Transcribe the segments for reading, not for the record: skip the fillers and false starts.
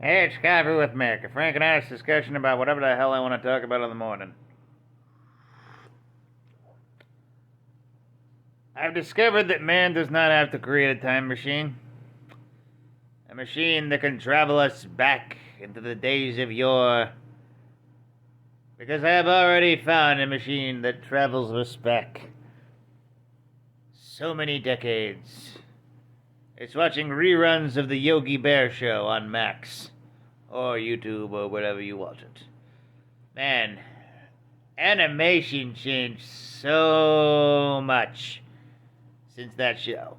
Hey, it's Coffee with Mick, a frank and honest discussion about whatever the hell I want to talk about in the morning. I've discovered that man does not have to create a time machine. A machine that can travel us back into the days of yore. Because I have already found a machine that travels us back so many decades. It's watching reruns of the Yogi Bear show on Max. Or YouTube, or whatever you watch it. Man, animation changed so much since that show.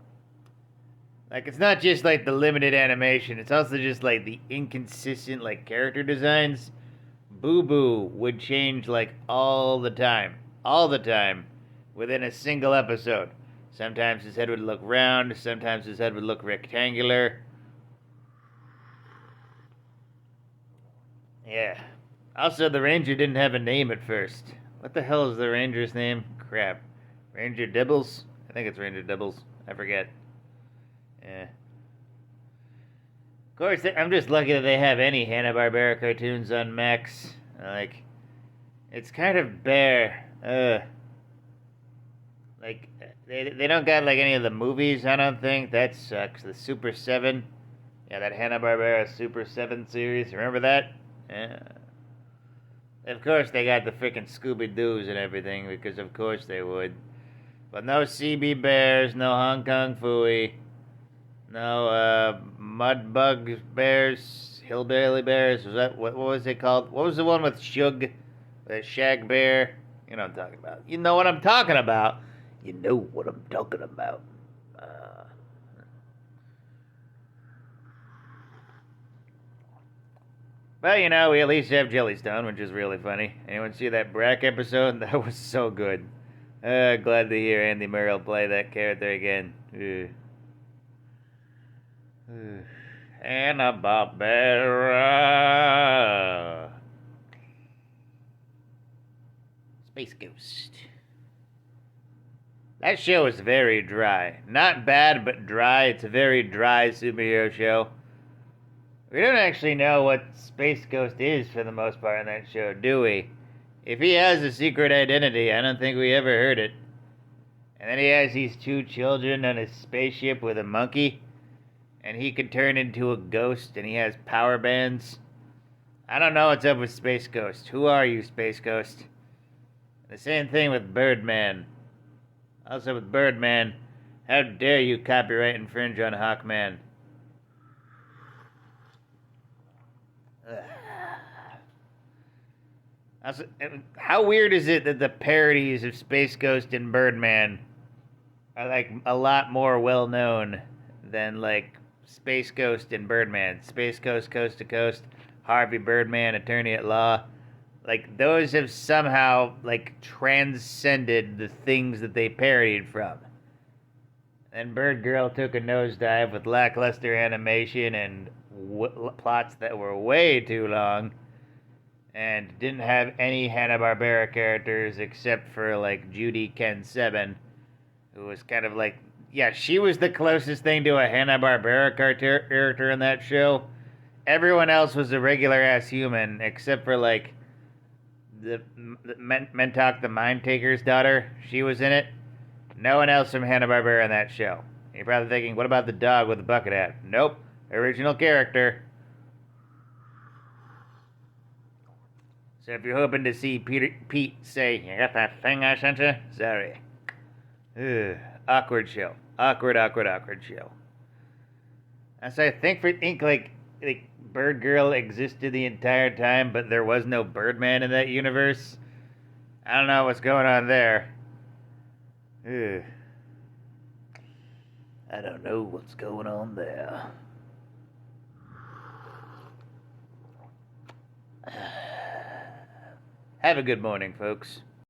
Like, it's not just like the limited animation, it's also just like the inconsistent like character designs. Boo Boo would change like all the time within a single episode. Sometimes his head would look round, sometimes his head would look rectangular. Yeah. Also, the ranger didn't have a name at first. What the hell is the ranger's name? Crap. Ranger Dibbles? I think it's Ranger Dibbles. I forget. Yeah. Of course, I'm just lucky that they have any Hanna Barbera cartoons on Max. Like, it's kind of bare. Like, they don't got like any of the movies. I don't think that sucks. The Super 7. Yeah, that Hanna Barbera Super 7 series. Remember that? Yeah. Of course they got the frickin' Scooby-Doos and everything, because of course they would. But no CB Bears, no Hong Kong Phooey, no Mudbug Bears, Hillbilly Bears. Was that what was it called? What was the one with Shug, the Shag Bear? You know what I'm talking about. You know what I'm talking about. You know what I'm talking about. Well, you know, we at least have Jellystone, which is really funny. Anyone see that Brack episode? That was so good. Glad to hear Andy Murrell play that character again. Hanna Barbera. Space Ghost. That show is very dry. Not bad, but dry. It's a very dry superhero show. We don't actually know what Space Ghost is for the most part in that show, do we? If he has a secret identity, I don't think we ever heard it. And then he has these two children on his spaceship with a monkey, and he could turn into a ghost, and he has power bands. I don't know what's up with Space Ghost. Who are you, Space Ghost? The same thing with Birdman. Also with Birdman, how dare you copyright infringe on Hawkman? Also, how weird is it that the parodies of Space Ghost and Birdman are like a lot more well known than like Space Ghost and Birdman? Space Ghost Coast to Coast, Harvey Birdman, Attorney at Law. Like, those have somehow like transcended the things that they parodied from. And Bird Girl took a nosedive with lackluster animation and plots that were way too long, and didn't have any Hanna-Barbera characters except for like Judy Ken Seven, who was kind of like, yeah, she was the closest thing to a Hanna-Barbera character in that show. Everyone else was a regular-ass human, except for like the Mentok the Mind Taker's daughter. She was in it. No one else from Hanna-Barbera in that show. You're probably thinking, what about the dog with the bucket hat? Nope. Original character. So if you're hoping to see Pete say, you got that thing I sent you? Sorry. Ugh. Awkward show. Awkward show. And so I think like Bird Girl existed the entire time, but there was no Birdman in that universe. I don't know what's going on there. Ugh. I don't know what's going on there. Have a good morning, folks.